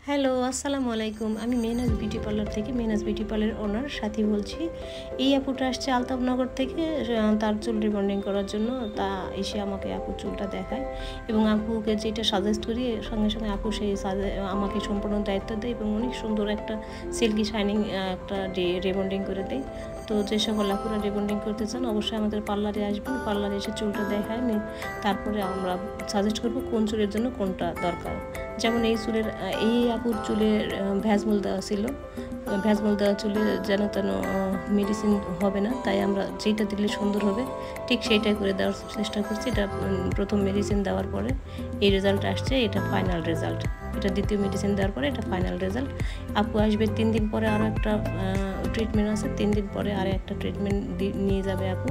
Hello, আসসালামু আলাইকুম। আমি মেহনাজ বিউটি পার্লার থেকে মেহনাজ বিউটি পার্লারের ওনার সাথী বলছি। এই আপুটা আসছে আলতাফনগর থেকে তার চুল রিবন্ডিং করার জন্য। তা এসে আমাকে আপুর চুলটা দেখায় এবং আপুকে যেটা সাজেস্ট করি সঙ্গে সঙ্গে আপু সেই আমাকে সম্পূর্ণ দায়িত্ব দেয় এবং অনেক সুন্দর একটা সিল্কি শাইনিং একটা রিবন্ডিং করে দেয়। তো যে সকল আপুরা রিবন্ডিং করতে চান অবশ্যই আমাদের পার্লারে আসবেন। পার্লারে এসে চুলটা দেখায় তারপরে আমরা সাজেস্ট করব কোন চুলের জন্য কোনটা দরকার। যেমন এই আপুর চুলের ভ্যাজমল দেওয়া ছিল, ভ্যাজমল দেওয়া চুলে যেন তেন মেডিসিন হবে না, তাই আমরা যেটা দিলে সুন্দর হবে ঠিক সেইটাই করে দেওয়ার চেষ্টা করছি। এটা প্রথম মেডিসিন দেওয়ার পরে এই রেজাল্ট আসছে, এটা ফাইনাল রেজাল্ট। এটা দ্বিতীয় মেডিসিন দেওয়ার পরে এটা ফাইনাল রেজাল্ট। আপু আসবে 3 দিন পরে, আরও একটা ট্রিটমেন্ট আছে, 3 দিন পরে আরও একটা ট্রিটমেন্ট নিয়ে যাবে আপু।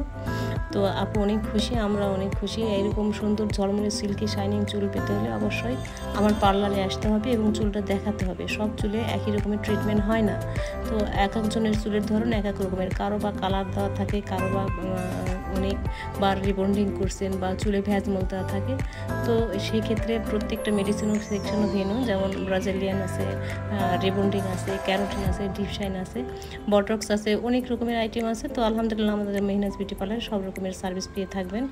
তো আপু অনেক খুশি, আমরা অনেক খুশি। এরকম সুন্দর ঝলমলে সিল্কি শাইনিং চুল পেতে হলে অবশ্যই আমার পার্লারে আসতে হবে এবং চুলটা দেখাতে হবে। সব চুলে একই রকমের ট্রিটমেন্ট হয় না, তো এক একজনের চুলের ধরন এক এক রকমের। কারো বা কালার দেওয়া থাকে, কারো বা অনেকবার রিবন্ডিং করছেন বা চুলে ভ্যাজমল দেওয়া থাকে। তো সেই ক্ষেত্রে প্রত্যেকটা মেডিসিনের সেকশনও ভিন্ন, যেমন ব্রাজিলিয়ান আছে, রিবন্ডিং আছে, ক্যারোটিন আছে, ডিপ শাইন আছে, বটক্স আছে, অনেক রকমের আইটেম আছে। তো আলহামদুলিল্লাহ আমাদের মেহনাজ বিউটি পার্লারে সব রকমের সার্ভিস পেয়ে থাকবেন।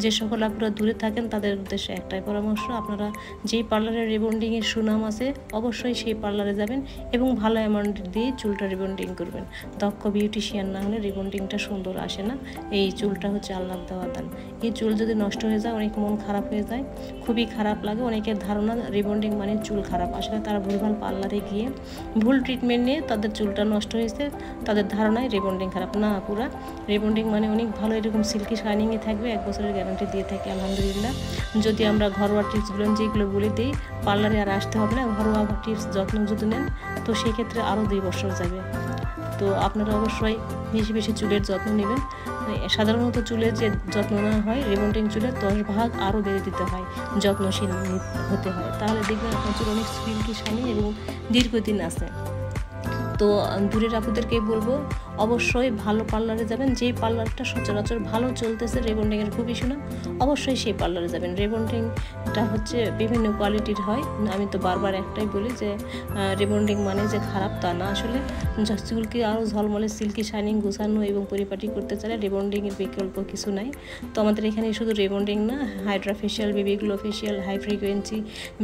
যে সকল আপনারা দূরে থাকেন তাদের উদ্দেশ্যে একটাই পরামর্শ, আপনারা যেই পার্লারের রিবন্ডিংয়ের সুনাম আছে অবশ্যই সেই পার্লারে যাবেন এবং ভালো অ্যামাউন্ট দিয়ে চুলটা রিবন্ডিং করবেন। দক্ষ বিউটিশিয়ান না হলে রিবন্ডিংটা সুন্দর আসে না। এই চুলটা হচ্ছে আল্লাহর দেওয়া দান। এই চুল যদি নষ্ট হয়ে যায় অনেক মন খারাপ হয়ে যায়, খুবই খারাপ লাগে। অনেকের ধারণা রিবন্ডিং মানে চুল খারাপ, আসলে তারা ভুলভাল পার্লারে গিয়ে ভুল ট্রিটমেন্ট নিয়ে তাদের চুলটা নষ্ট হয়েছে, তাদের ধারণায় রিবন্ডিং খারাপ না। পুরা রিবন্ডিং মানে অনেক ভালো, এরকম সিল্কি শাইনিংয়ে থাকবে, 1 বছরের গ্যারান্টি দিয়ে থাকি আলহামদুলিল্লাহ। যদি আমরা ঘরোয়া টিপসগুলো যেগুলো বলে দিই, পার্লারে আর আসতে হবে না, ঘরোয়া টিপস যত্ন যদি নেন তো সেক্ষেত্রে আরও 2 বছর যাবে। তো আপনারা অবশ্যই বেশি বেশি চুলের যত্ন নেবেন। সাধারণত চুলের যে যত্ন নেওয়া হয় রিবন্ডিং চুলের 10 ভাগ আরও বেড়ে দিতে হয়, যত্নশীল হতে হয়, তাহলে দেখবেন আপনার চুল অনেক সিল্কি শাইনিং এবং দীর্ঘদিন আছে। তো দূরের আপুদেরকে বলবো অবশ্যই ভালো পার্লারে যাবেন, যেই পার্লারটা সচরাচর ভালো চলতেছে, রিবন্ডিংয়ের খুবই সুনাম, অবশ্যই সেই পার্লারে যাবেন। রিবন্ডিংটা হচ্ছে বিভিন্ন কোয়ালিটির হয়, আমি তো বারবার একটাই বলি যে রিবন্ডিং মানে যে খারাপ তা না। আসলে চুলকে আরও ঝলমলে সিল্কি শাইনিং গোছানো এবং পরিপাটি করতে চাইলে রিবন্ডিংয়ের বিকল্প কিছু নাই। তো আমাদের এখানে শুধু রিবন্ডিং না, hydra facial, baby glow facial, high frequency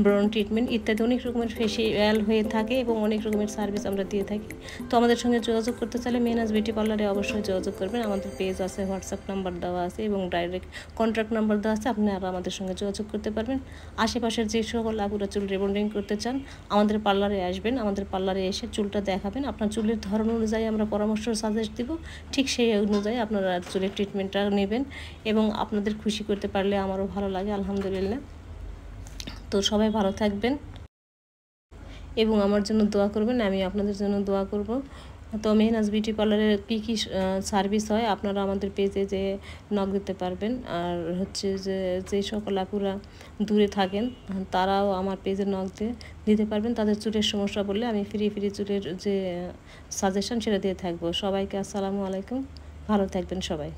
ব্রন ট্রিটমেন্ট ইত্যাদি অনেক রকমের ফেশিয়াল হয়ে থাকে এবং অনেক রকমের সার্ভিস আমরা দিয়ে থাকি। তো আমাদের সঙ্গে যোগাযোগ করতে চাইলে মেহনাজ বিউটি পার্লারে অবশ্যই যোগাযোগ করবেন। আমাদের পেজ আছে, হোয়াটসঅ্যাপ নাম্বার দেওয়া আছে এবং ডাইরেক্ট কন্ট্যাক্ট নাম্বার দেওয়া আছে, আপনারা আমাদের সঙ্গে যোগাযোগ করতে পারবেন। আশেপাশের যে সকল আপুরা চুল রিবন্ডিং করতে চান আমাদের পার্লারে আসবেন, আমাদের পার্লারে এসে চুলটা দেখাবেন। আপনার চুলের ধরন অনুযায়ী আমরা পরামর্শ সাজেস্ট দিব, ঠিক সেই অনুযায়ী আপনারা চুলের ট্রিটমেন্টটা নেবেন এবং আপনাদের খুশি করতে পারলে আমারও ভালো লাগে আলহামদুলিল্লাহ। তো সবাই ভালো থাকবেন এবং আমার জন্য দোয়া করবেন, আমি আপনাদের জন্য দোয়া করব। তো মেহনাজ বিউটি পার্লারের কী কী সার্ভিস হয় আপনারা আমাদের পেজে যে নক দিতে পারবেন। আর হচ্ছে যে সকল আপুরা দূরে থাকেন তারাও আমার পেজে নক দিতে পারবেন। তাদের চুলের সমস্যা বললে আমি ফ্রি চুলের যে সাজেশন সেটা দিয়ে থাকবো। সবাইকে আসসালামু আলাইকুম, ভালো থাকবেন সবাই।